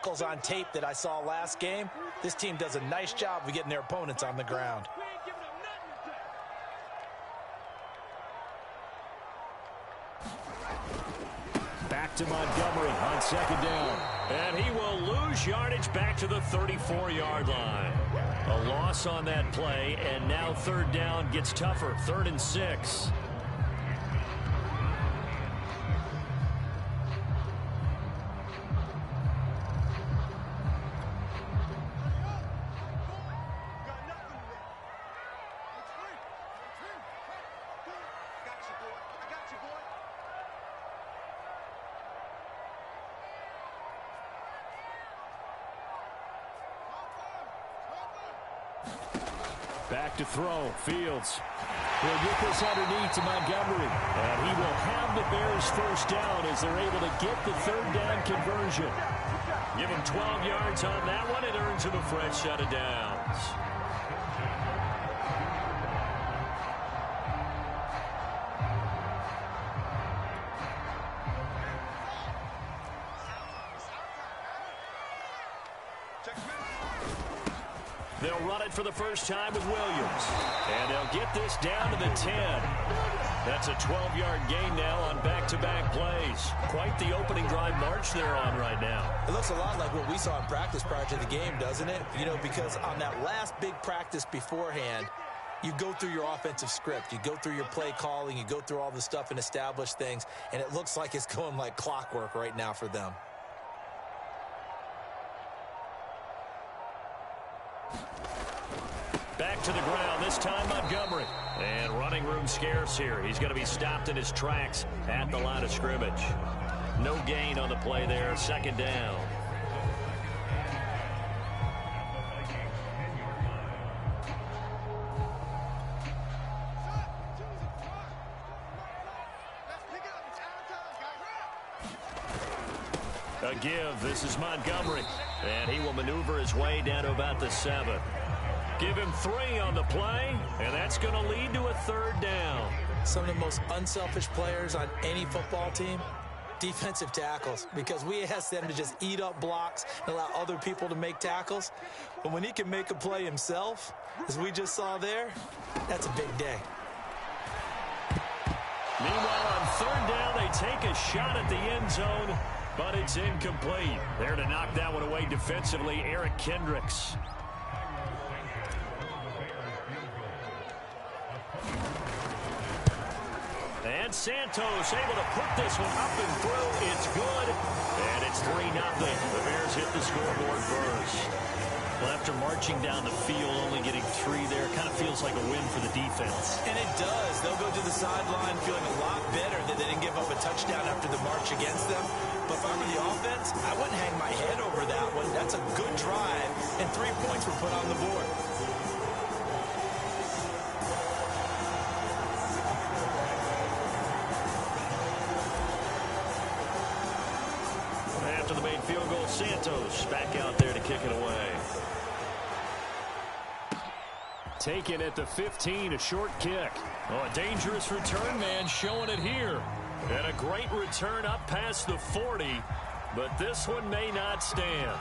tackles on tape that I saw last game. This team does a nice job of getting their opponents on the ground. Back to Montgomery on second down. And he will lose yardage back to the 34-yard line. A loss on that play, and now third down gets tougher. 3rd and 6. Back to throw. Fields. He'll get this underneath to Montgomery. And he will have the Bears first down as they're able to get the third down conversion. Give him 12 yards on that one. It earns him a fresh set of downs. They'll run it for the first time with Williams. And they'll get this down to the 10. That's a 12-yard gain now on back-to-back plays. Quite the opening drive march they're on right now. It looks a lot like what we saw in practice prior to the game, doesn't it? You know, because on that last big practice beforehand, you go through your offensive script. You go through your play calling. You go through all the stuff and establish things. And it looks like it's going like clockwork right now for them. Back to the ground, this time Montgomery. And running room scarce here. He's going to be stopped in his tracks at the line of scrimmage. No gain on the play there, second down. A give, this is Montgomery. And he will maneuver his way down to about the 7. Give him 3 on the play, and that's going to lead to a third down. Some of the most unselfish players on any football team, defensive tackles, because we ask them to just eat up blocks and allow other people to make tackles. But when he can make a play himself, as we just saw there, that's a big day. Meanwhile, on third down, they take a shot at the end zone, but it's incomplete. There to knock that one away defensively, Eric Kendricks. And Santos able to put this one up and through. It's good. And it's 3-0. The Bears hit the scoreboard first. Well, after marching down the field, only getting 3 there, kind of feels like a win for the defense. And it does. They'll go to the sideline feeling a lot better that they didn't give up a touchdown after the march against them. But if I were the offense, I wouldn't hang my head over that one. That's a good drive, and 3 points were put on the board. After the made field goal, Santos back out there to kick it away. Taken at the 15, a short kick. Oh, a dangerous return man showing it here. And a great return up past the 40, but this one may not stand.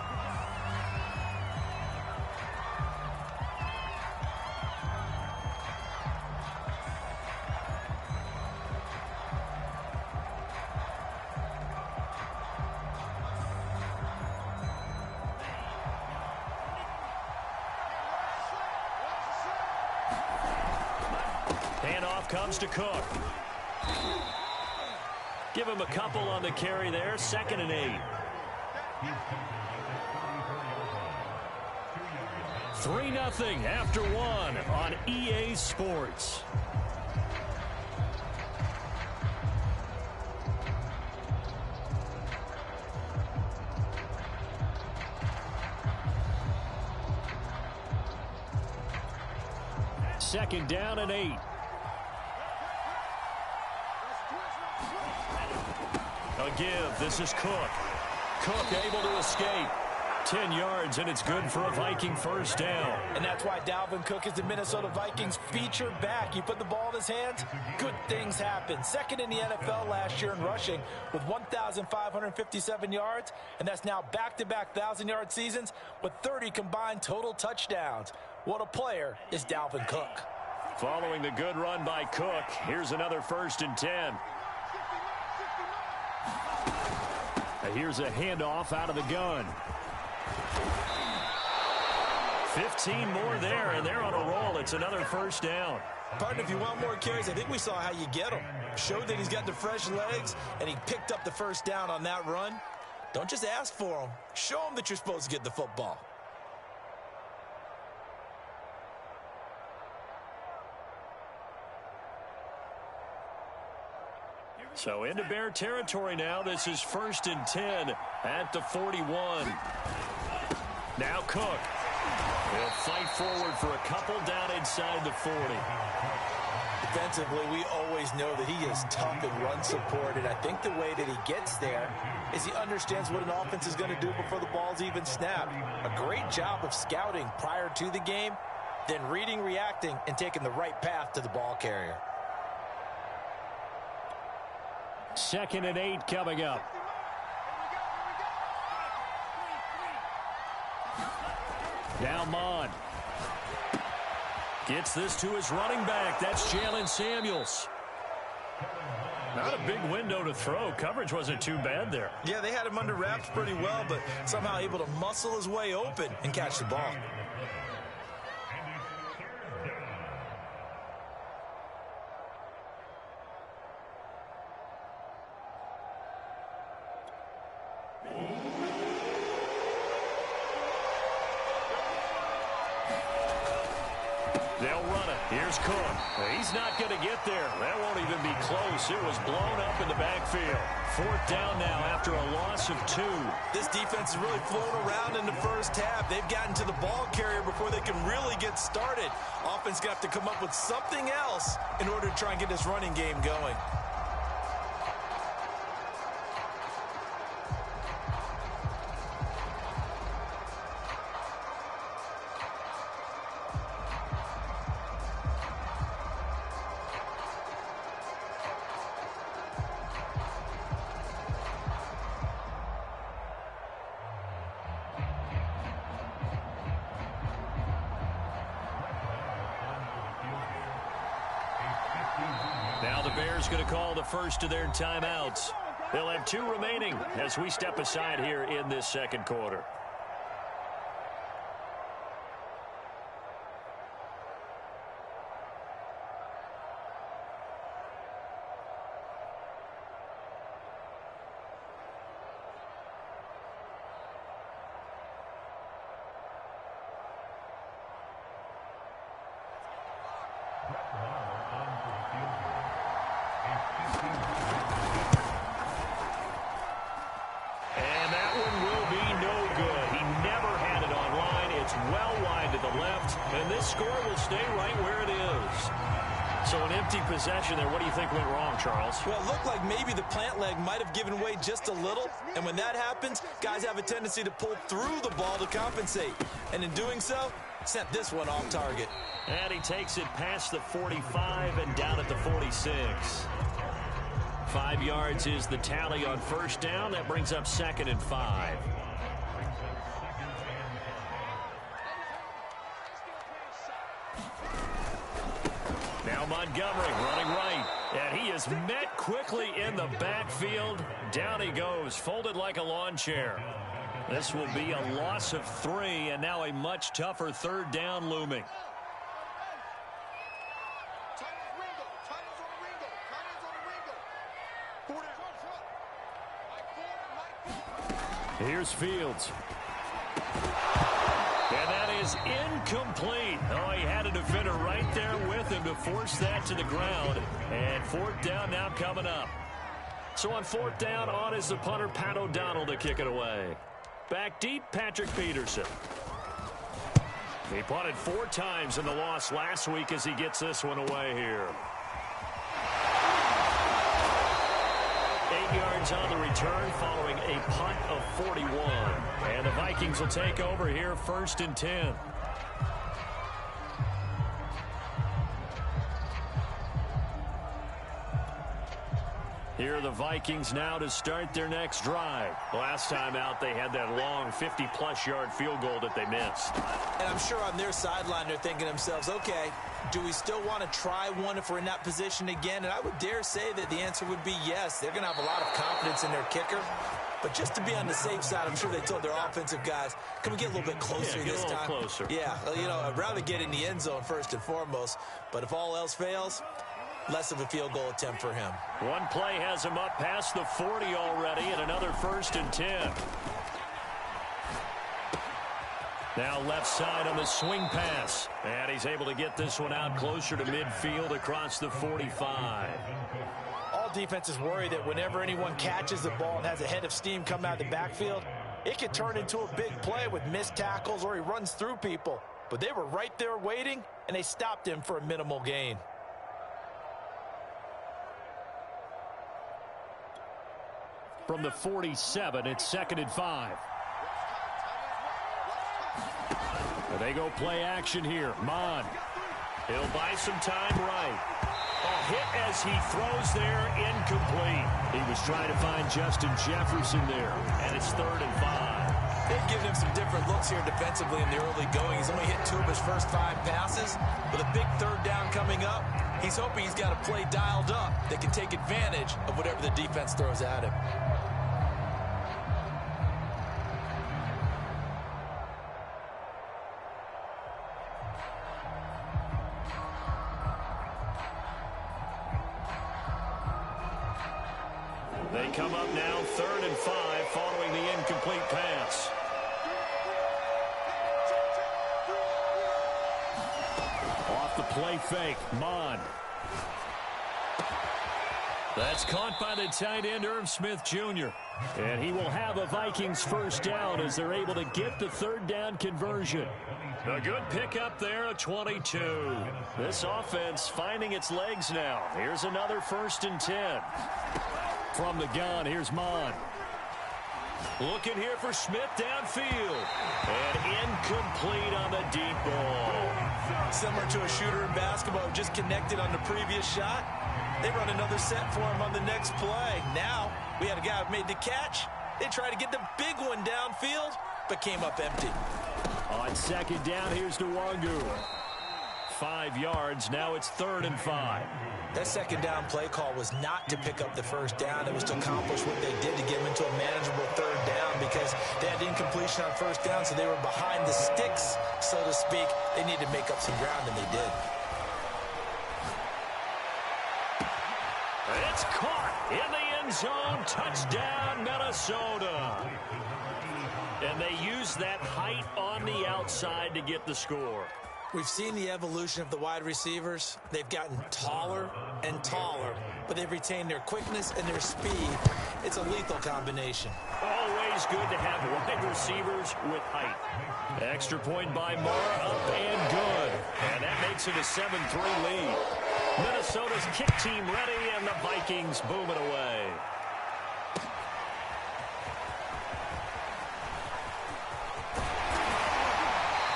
Handoff comes to Cook. Give him a couple on the carry there. 2nd and 8. 3-0 after 1 on EA Sports. Second down and 8. A give. This is Cook. Cook able to escape. 10 yards, and it's good for a Viking first down. And that's why Dalvin Cook is the Minnesota Vikings feature back. You put the ball in his hands, good things happen. Second in the NFL last year in rushing with 1,557 yards, and that's now back-to-back 1,000-yard seasons with 30 combined total touchdowns. What a player is Dalvin Cook. Following the good run by Cook, here's another 1st and 10. Here's a handoff out of the gun. 15 more there, and they're on a roll. It's another 1st down. Partner, if you want more carries, I think we saw how you get them. Showed that he's got the fresh legs, and he picked up the 1st down on that run. Don't just ask for them. Show them that you're supposed to get the football. So into Bear territory now. This is 1st and 10 at the 41. Now Cook. He'll fight forward for a couple down inside the 40. Defensively, we always know that he is tough in run support, and I think the way that he gets there is he understands what an offense is going to do before the ball's even snapped. A great job of scouting prior to the game, then reading, reacting, and taking the right path to the ball carrier. 2nd and 8 coming up. Now Mond. Gets this to his running back. That's Jalen Samuels. Not a big window to throw. Coverage wasn't too bad there. Yeah, they had him under wraps pretty well, but somehow able to muscle his way open and catch the ball. They'll run it. Here's Cook. He's not going to get there. That won't even be close. It was blown up in the backfield. 4th down now after a loss of 2. This defense is really flown around in the first half. They've gotten to the ball carrier before they can really get started. Offense got to come up with something else in order to try and get this running game going. Now the Bears going to call the first of their timeouts. They'll have 2 remaining as we step aside here in this 2nd quarter. Possession there. What do you think went wrong, Charles? Well, it looked like maybe the plant leg might have given way just a little, and when that happens, guys have a tendency to pull through the ball to compensate, and in doing so, sent this one off target. And he takes it past the 45 and down at the 46. 5 yards is the tally on 1st down. That brings up 2nd and 5. Now Montgomery running right, and he is met quickly in the backfield. Down he goes, folded like a lawn chair. This will be a loss of 3, and now a much tougher 3rd down looming. Here's Fields. And that is incomplete. Oh, he had a defender right there with him to force that to the ground. And 4th down now coming up. So on 4th down, on is the punter, Pat O'Donnell, to kick it away. Back deep, Patrick Peterson. He punted 4 times in the loss last week as he gets this one away here. 8 yards on the return following a punt of 41. And the Vikings Vikings will take over here, 1st and 10. Here are the Vikings now to start their next drive. Last time out, they had that long 50-plus yard field goal that they missed. And I'm sure on their sideline, they're thinking to themselves, okay, do we still want to try one if we're in that position again? And I would dare say that the answer would be yes. They're going to have a lot of confidence in their kicker. But just to be on the safe side, I'm sure they told their offensive guys, can we get a little bit closer this time? Closer. Yeah, you know, I'd rather get in the end zone first and foremost. But if all else fails, less of a field goal attempt for him. One play has him up past the 40 already, and another 1st and 10. Now left side on the swing pass. And he's able to get this one out closer to midfield across the 45. All defenses worry that whenever anyone catches the ball and has a head of steam come out of the backfield, it could turn into a big play with missed tackles or he runs through people. But they were right there waiting, and they stopped him for a minimal gain. From the 47, it's 2nd and 5. They go play action here. Mon. He'll buy some time right. A hit as he throws there, incomplete. He was trying to find Justin Jefferson there, and it's 3rd and 5. They've given him some different looks here defensively in the early going. He's only hit 2 of his first 5 passes. With a big 3rd down coming up, he's hoping he's got a play dialed up that can take advantage of whatever the defense throws at him. They come up now 3rd and 5 following the incomplete pass. Off the play fake, Mon. That's caught by the tight end, Irv Smith Jr. And he will have a Vikings 1st down as they're able to get the 3rd down conversion. A good pickup there, a 22. This offense finding its legs now. Here's another 1st and 10. From the gun, here's Mon. Looking here for Smith downfield. And incomplete on the deep ball. Similar to a shooter in basketball who just connected on the previous shot. They run another set for him on the next play. Now, we had a guy who made the catch. They tried to get the big one downfield, but came up empty. On 2nd down, here's Nwangu. 5 yards, now it's 3rd and 5. That 2nd down play call was not to pick up the 1st down. It was to accomplish what they did to get them into a manageable 3rd down because they had incompletion on 1st down, so they were behind the sticks, so to speak. They needed to make up some ground, and they did. It's caught in the end zone. Touchdown, Minnesota. And they use that height on the outside to get the score. We've seen the evolution of the wide receivers. They've gotten taller and taller, but they've retained their quickness and their speed. It's a lethal combination. Always good to have wide receivers with height. Extra point by Mara, up and good. And that makes it a 7-3 lead. Minnesota's kick team ready, and the Vikings boom it away.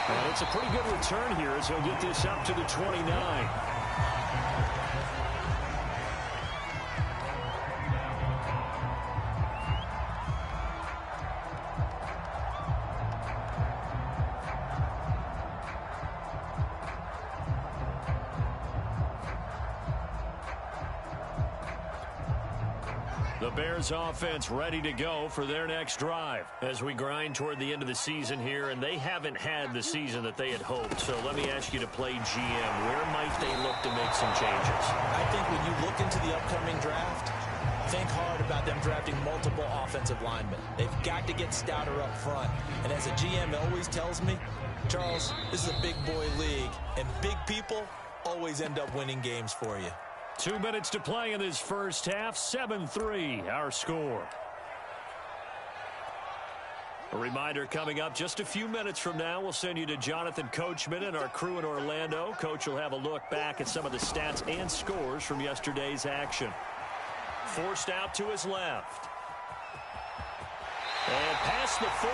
And it's a pretty good return here as he'll get this up to the 29. The Bears offense ready to go for their next drive as we grind toward the end of the season here, and they haven't had the season that they had hoped. So let me ask you to play GM. Where might they look to make some changes? I think when you look into the upcoming draft, think hard about them drafting multiple offensive linemen. They've got to get stouter up front. And as a GM always tells me, Charles, this is a big boy league, and big people always end up winning games for you. 2 minutes to play in this first half. 7-3, our score. A reminder coming up just a few minutes from now. We'll send you to Jonathan Coachman and our crew in Orlando. Coach will have a look back at some of the stats and scores from yesterday's action. Forced out to his left. And past the 40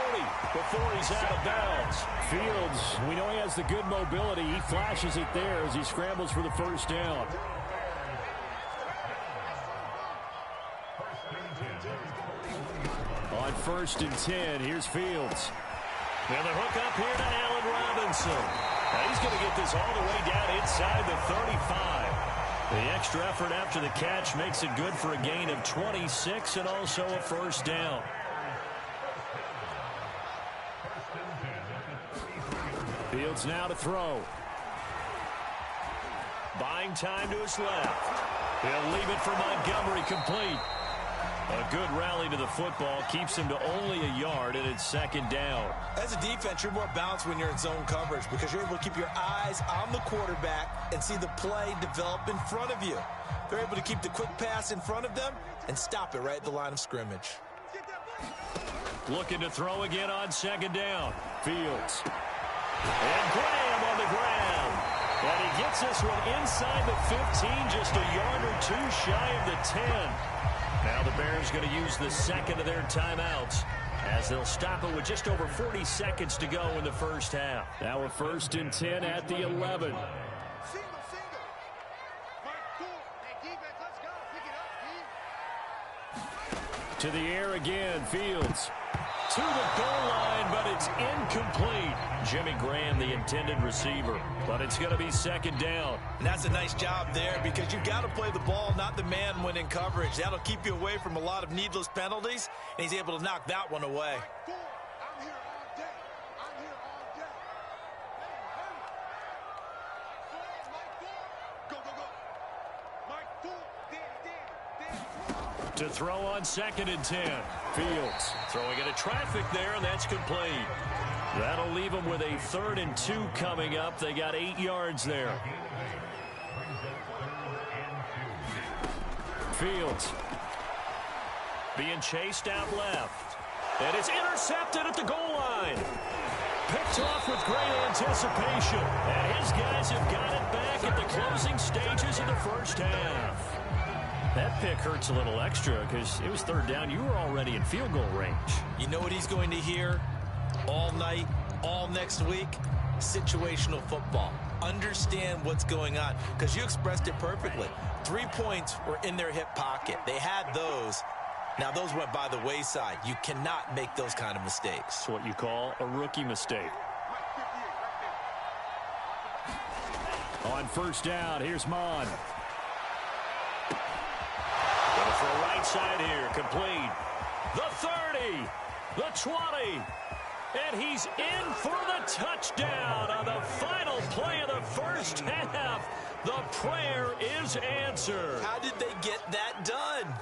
before he's out of bounds. Fields, we know he has the good mobility. He flashes it there as he scrambles for the first down. On 1st and 10, here's Fields. And the hook up here to Allen Robinson. Now he's going to get this all the way down inside the 35. The extra effort after the catch makes it good for a gain of 26 and also a first down. Fields now to throw. Buying time to his left. He'll leave it for Montgomery complete. A good rally to the football keeps him to only a yard, and it's 2nd down. As a defense, you're more balanced when you're in zone coverage because you're able to keep your eyes on the quarterback and see the play develop in front of you. They're able to keep the quick pass in front of them and stop it right at the line of scrimmage. Looking to throw again on 2nd down. Fields. And Graham on the ground. And he gets this one inside the 15, just a yard or two shy of the 10. Now the Bears going to use the second of their timeouts as they'll stop it with just over 40 seconds to go in the first half. Now a 1st and 10 at the 11. To the air again, Fields. To the goal line, but it's incomplete. Jimmy Graham, the intended receiver, but it's going to be 2nd down. And that's a nice job there because you've got to play the ball, not the man when in coverage. That'll keep you away from a lot of needless penalties, and he's able to knock that one away. To throw on 2nd and 10. Fields throwing into traffic there, and that's complete. That'll leave them with a 3rd and 2 coming up. They got 8 yards there. Fields being chased out left. And it's intercepted at the goal line. Picked off with great anticipation. And his guys have got it back at the closing stages of the first half. That pick hurts a little extra because it was 3rd down. You were already in field goal range. You know what he's going to hear all night, all next week? Situational football. Understand what's going on because you expressed it perfectly. 3 points were in their hip pocket. They had those. Now, those went by the wayside. You cannot make those kind of mistakes. It's what you call a rookie mistake. On 1st down, here's Mon. Going for a right side here, complete. The 30, the 20, and he's in for the touchdown on the final play of the first half. The prayer is answered. How did they get that done?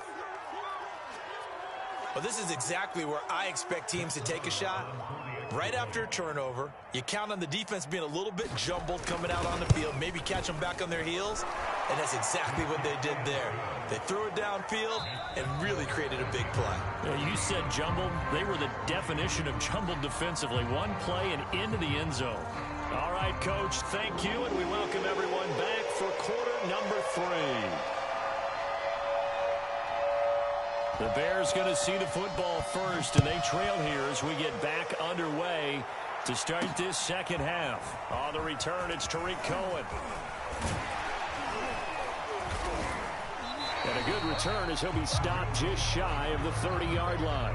Well, this is exactly where I expect teams to take a shot. Right after a turnover, you count on the defense being a little bit jumbled coming out on the field, maybe catch them back on their heels, and that's exactly what they did there. They threw it downfield and really created a big play. You said jumbled. They were the definition of jumbled defensively. One play and into the end zone. All right, Coach, thank you, and we welcome everyone back for quarter number 3. The Bears going to see the football first, and they trail here as we get back underway to start this second half. On the return, it's Tariq Cohen. And a good return as he'll be stopped just shy of the 30-yard line.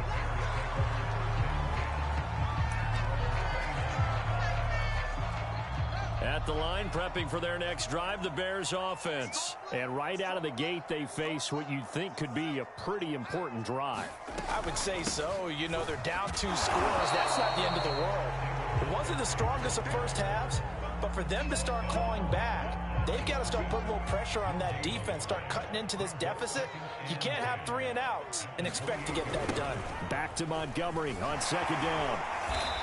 At the line, prepping for their next drive, the Bears offense. And right out of the gate, they face what you'd think could be a pretty important drive. I would say so. You know, they're down 2 scores. That's not the end of the world. It wasn't the strongest of first halves, but for them to start clawing back, they've got to start putting a little pressure on that defense, start cutting into this deficit. You can't have 3 and outs and expect to get that done. Back to Montgomery on 2nd down.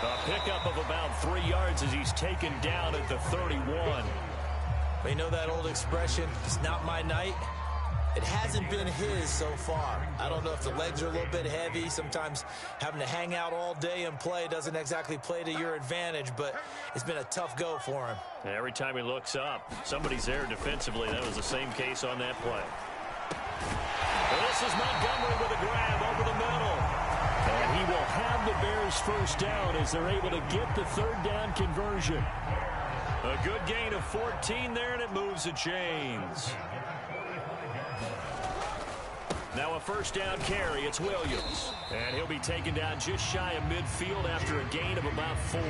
A pickup of about 3 yards as he's taken down at the 31. You know that old expression, it's not my night? It hasn't been his so far. I don't know if the legs are a little bit heavy. Sometimes having to hang out all day and play doesn't exactly play to your advantage, but it's been a tough go for him. Every time he looks up, somebody's there defensively. That was the same case on that play. Well, this is Montgomery with a grab over the middle. And he will have Bears first down as they're able to get the third down conversion. A good gain of 14 there, and it moves the chains. Now a first down carry. It's Williams. And he'll be taken down just shy of midfield after a gain of about 4.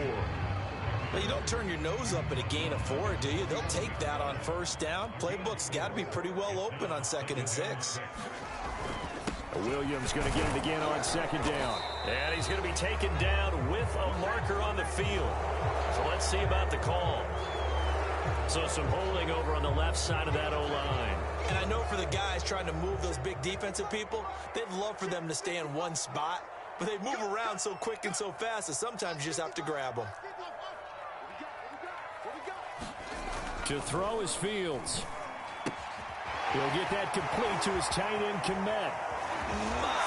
Well, you don't turn your nose up at a gain of 4, do you? They'll take that on first down. Playbook's got to be pretty well open on 2nd and 6. Williams going to get it again on 2nd down. And he's going to be taken down with a marker on the field. So let's see about the call. So some holding over on the left side of that O-line. And I know for the guys trying to move those big defensive people, they'd love for them to stay in one spot. But they move around so quick and so fast that sometimes you just have to grab them. To throw is Fields. He'll get that complete to his tight end, Kmet.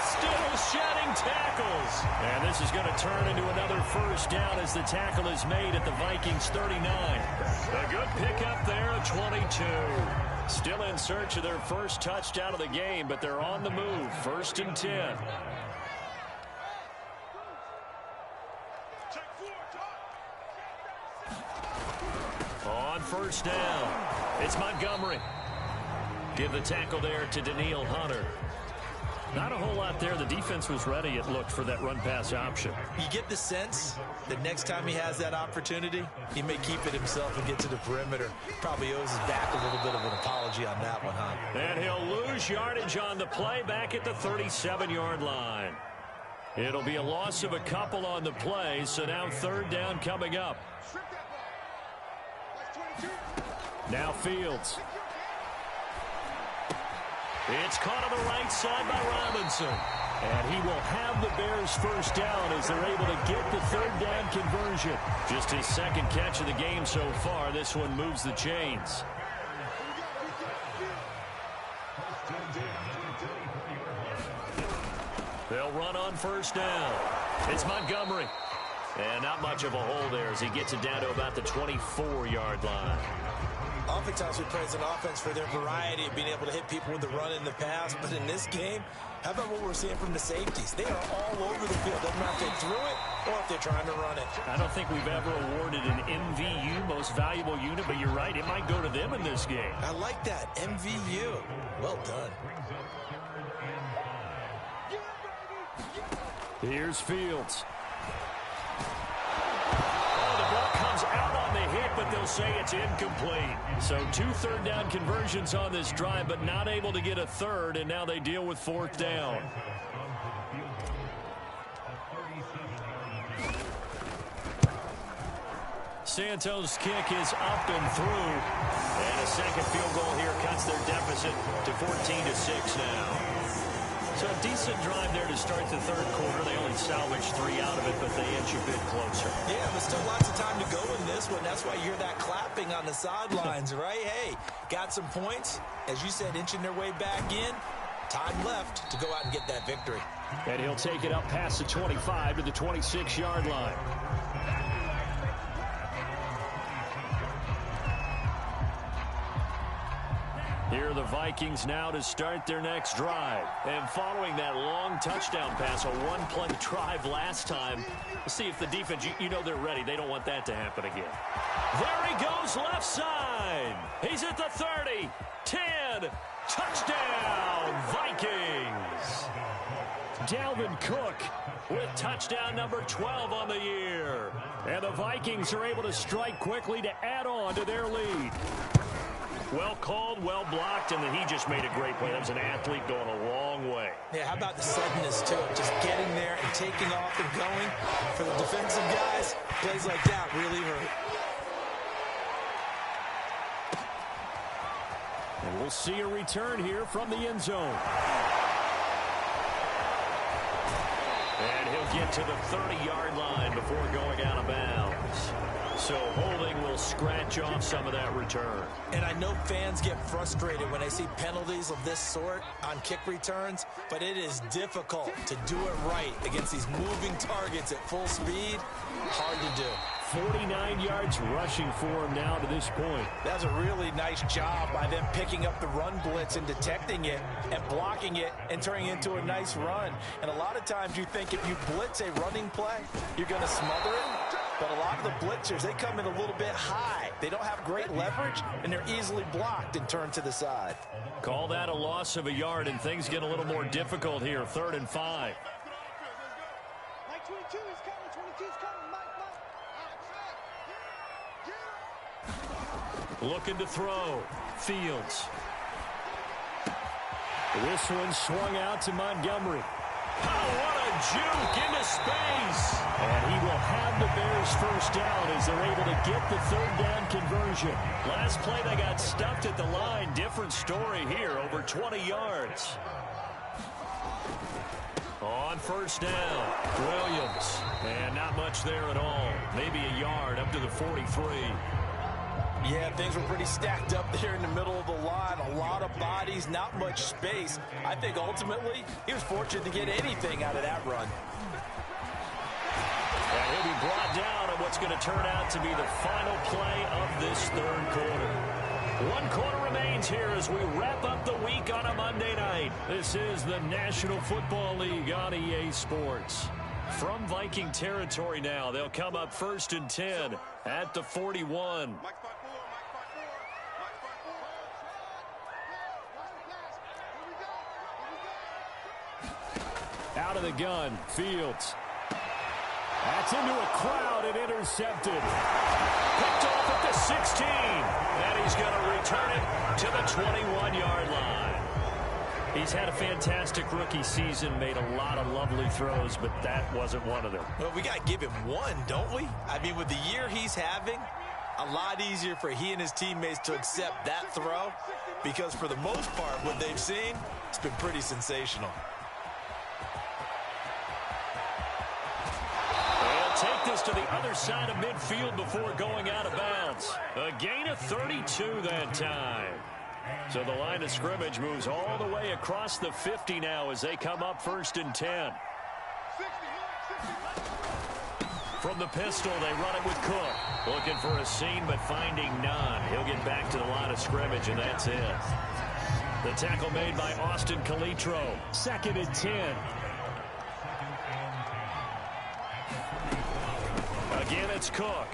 Still shedding tackles. And this is going to turn into another first down as the tackle is made at the Vikings 39. A good pickup there of 22. Still in search of their first touchdown of the game, but they're on the move. 1st and 10. On first down, it's Montgomery. Give the tackle there to Daniil Hunter. Not a whole lot there. The defense was ready, it looked, for that run-pass option. You get the sense that next time he has that opportunity, he may keep it himself and get to the perimeter. Probably owes his back a little bit of an apology on that one, huh? And he'll lose yardage on the play back at the 37-yard line. It'll be a loss of a couple on the play, so now 3rd down coming up. Now Fields. It's caught on the right side by Robinson. And he will have the Bears first down as they're able to get the 3rd down conversion. Just his 2nd catch of the game so far. This one moves the chains. They'll run on first down. It's Montgomery. And not much of a hole there as he gets it down to about the 24-yard line. Oftentimes we praise an offense for their variety of being able to hit people with the run in the pass. But in this game, how about what we're seeing from the safeties? They are all over the field. Doesn't matter if they threw it or if they're trying to run it. I don't think we've ever awarded an MVU, most valuable unit, but you're right. It might go to them in this game. I like that. MVU. Well done. Here's Fields. Out on the hit, but they'll say it's incomplete. So 2 third down conversions on this drive, but not able to get a 3rd, and now they deal with 4th down. Santos' kick is up and through. And a 2nd field goal here cuts their deficit to 14-6 now. So a decent drive there to start the 3rd quarter. They only salvaged 3 out of it, but they inch a bit closer. Yeah, but still lots of time to go in this one. That's why you hear that clapping on the sidelines, right? Hey, got some points. As you said, inching their way back in. Time left to go out and get that victory. And he'll take it up past the 25 to the 26-yard line. Here are the Vikings now to start their next drive. And following that long touchdown pass, a 1-play drive last time, let's see if the defense, you know they're ready. They don't want that to happen again. There he goes, left side. He's at the 30, 10, touchdown, Vikings. Dalvin Cook with touchdown number 12 on the year. And the Vikings are able to strike quickly to add on to their lead. Well called, well blocked, and then he just made a great play. That was an athlete going a long way. Yeah, how about the suddenness to it? Just getting there and taking off and going. For the defensive guys, plays like that really hurt. And we'll see a return here from the end zone. And he'll get to the 30-yard line before going out of bounds. So holding will scratch off some of that return. And I know fans get frustrated when they see penalties of this sort on kick returns, but it is difficult to do it right against these moving targets at full speed. Hard to do. 49 yards rushing for him now to this point. That's a really nice job by them picking up the run blitz and detecting it and blocking it and turning it into a nice run. And a lot of times you think if you blitz a running play, you're going to smother it. But a lot of the blitzers, they come in a little bit high. They don't have great leverage, and they're easily blocked and turned to the side. Call that a loss of a yard, and things get a little more difficult here. 3rd and 5. Mike 22 is coming. 22 is coming. Mike. Looking to throw. Fields. This one swung out to Montgomery. Oh, what a juke into space. And he will have the Bears first down as they're able to get the 3rd down conversion. Last play they got stuffed at the line. Different story here, over 20 yards. On 1st down, Williams. And not much there at all. Maybe a yard up to the 43. Yeah, things were pretty stacked up there in the middle of the line. A lot of bodies, not much space. I think ultimately he was fortunate to get anything out of that run. And he'll be brought down on what's going to turn out to be the final play of this 3rd quarter. 1 quarter remains here as we wrap up the week on a Monday night. This is the National Football League on EA Sports. From Viking territory now, they'll come up 1st and 10 at the 41. Out of the gun, Fields. That's into a crowd and intercepted. Picked off at the 16. And he's going to return it to the 21-yard line. He's had a fantastic rookie season, made a lot of lovely throws, but that wasn't one of them. Well, we got to give him one, don't we? I mean, with the year he's having, a lot easier for he and his teammates to accept that throw because for the most part, what they've seen, it's been pretty sensational. Take this to the other side of midfield before going out of bounds. A gain of 32 that time. So the line of scrimmage moves all the way across the 50 now as they come up 1st and 10. From the pistol, they run it with Cook. Looking for a seam, but finding none. He'll get back to the line of scrimmage, and that's it. The tackle made by Austin Calitro. 2nd and 10. Again, it's Cook.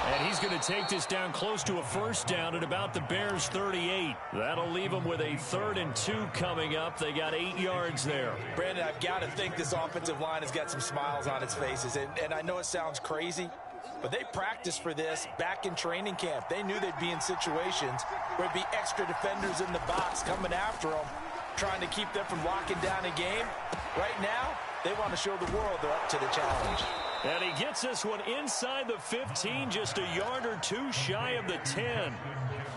And he's going to take this down close to a 1st down at about the Bears' 38. That'll leave them with a 3rd and 2 coming up. They got 8 yards there. Brandon, I've got to think this offensive line has got some smiles on its faces. And I know it sounds crazy, but they practiced for this back in training camp. They knew they'd be in situations where there'd be extra defenders in the box coming after them, trying to keep them from locking down a game. Right now, they want to show the world they're up to the challenge. And he gets this one inside the 15, just a yard or 2 shy of the 10.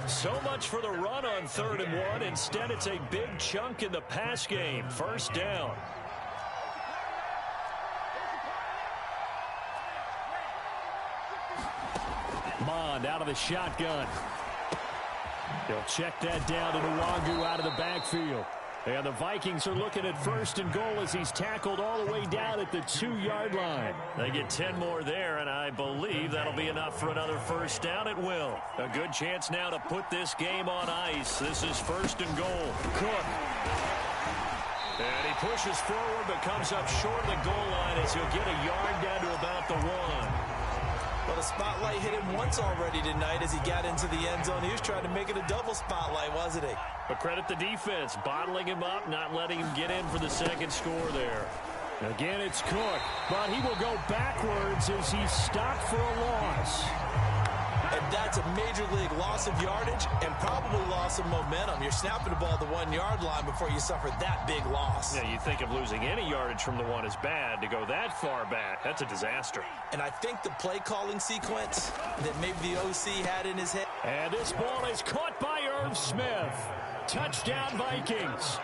So much for the run on 3rd and 1. Instead, it's a big chunk in the pass game. 1st down. Mond out of the shotgun. He'll check that down to Nwangu out of the backfield. And the Vikings are looking at 1st and goal as he's tackled all the way down at the 2-yard line. They get 10 more there, and I believe that'll be enough for another 1st down. It will. A good chance now to put this game on ice. This is 1st and goal. Cook. And he pushes forward but comes up short of the goal line as he'll get a yard down to about the 1. Well, the spotlight hit him once already tonight as he got into the end zone. He was trying to make it a double spotlight, wasn't he? But credit the defense, bottling him up, not letting him get in for the 2nd score there. Again, it's Cook, but he will go backwards as he's stopped for a loss. And that's a major league loss of yardage and probably loss of momentum. You're snapping the ball at the 1-yard line before you suffer that big loss. Yeah, you think of losing any yardage from the 1 is bad. To go that far back, that's a disaster. And I think the play calling sequence that maybe the OC had in his head. And this ball is caught by Irv Smith. Touchdown Vikings.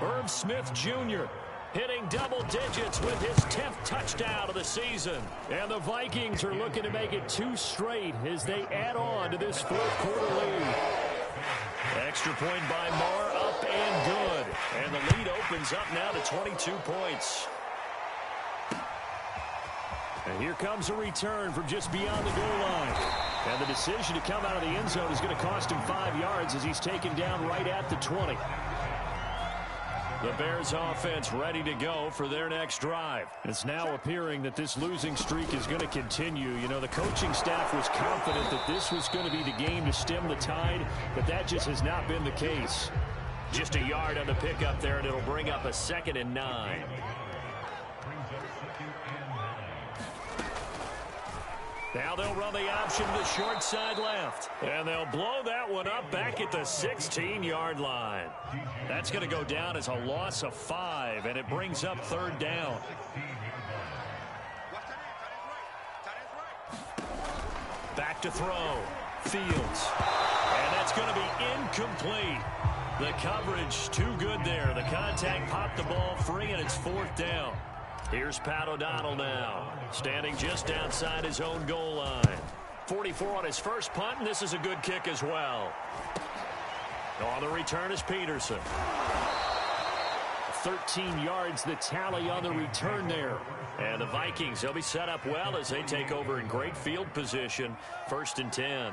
Irv Smith Jr. hitting double digits with his 10th touchdown of the season. And the Vikings are looking to make it 2 straight as they add on to this 4th quarter lead. Extra point by Marr, up and good. And the lead opens up now to 22 points. And here comes a return from just beyond the goal line. And the decision to come out of the end zone is going to cost him 5 yards as he's taken down right at the 20. The Bears offense ready to go for their next drive. It's now appearing that this losing streak is going to continue. You know, the coaching staff was confident that this was going to be the game to stem the tide, but that just has not been the case. Just a yard on the pickup there, and it'll bring up a 2nd and 9. Now they'll run the option to the short side left. And they'll blow that one up back at the 16-yard line. That's going to go down as a loss of 5, and it brings up 3rd down. Back to throw. Fields. And that's going to be incomplete. The coverage too good there. The contact popped the ball free, and it's 4th down. Here's Pat O'Donnell now, standing just outside his own goal line. 44 on his first punt, and this is a good kick as well. On the return is Peterson. 13 yards the tally on the return there. And the Vikings, they'll be set up well as they take over in great field position. 1st and 10.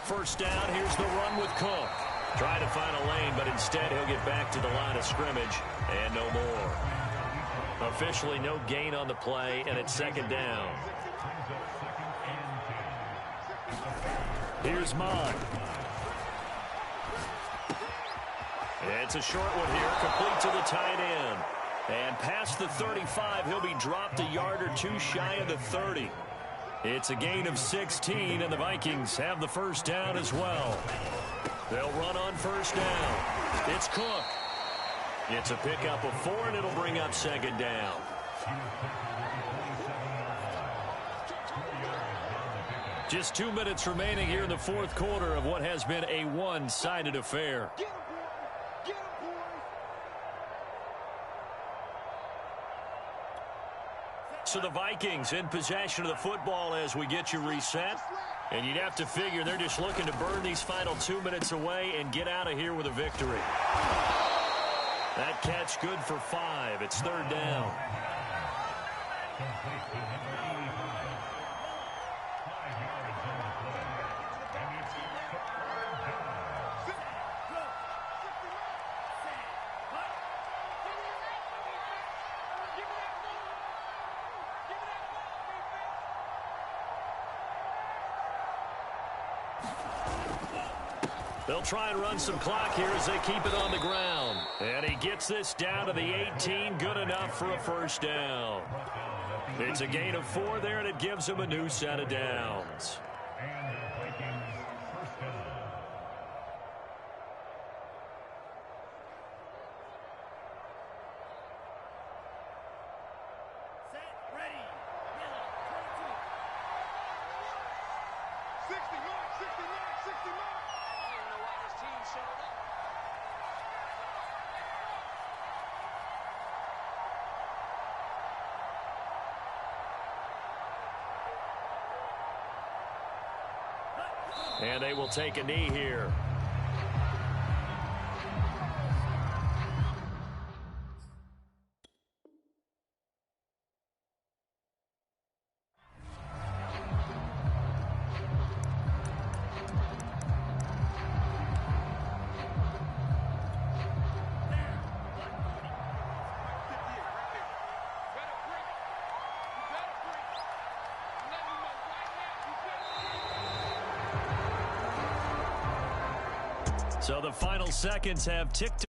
First down, here's the run with Cook. Trying to find a lane, but instead he'll get back to the line of scrimmage and no more. Officially no gain on the play, and it's 2nd down. Here's Mond. It's a short one here, complete to the tight end. And past the 35, he'll be dropped a yard or two shy of the 30. It's a gain of 16, and the Vikings have the first down as well. They'll run on first down. It's Cook. It's a pickup of 4, and it'll bring up 2nd down. Just 2 minutes remaining here in the 4th quarter of what has been a one-sided affair. So the Vikings in possession of the football as we get you reset. And you'd have to figure they're just looking to burn these final 2 minutes away and get out of here with a victory. That catch good for 5. It's 3rd down. They'll try and run some clock here as they keep it on the ground. And he gets this down to the 18. Good enough for a first down. It's a gain of 4 there, and it gives him a new set of downs. And they will take a knee here. So the final seconds have ticked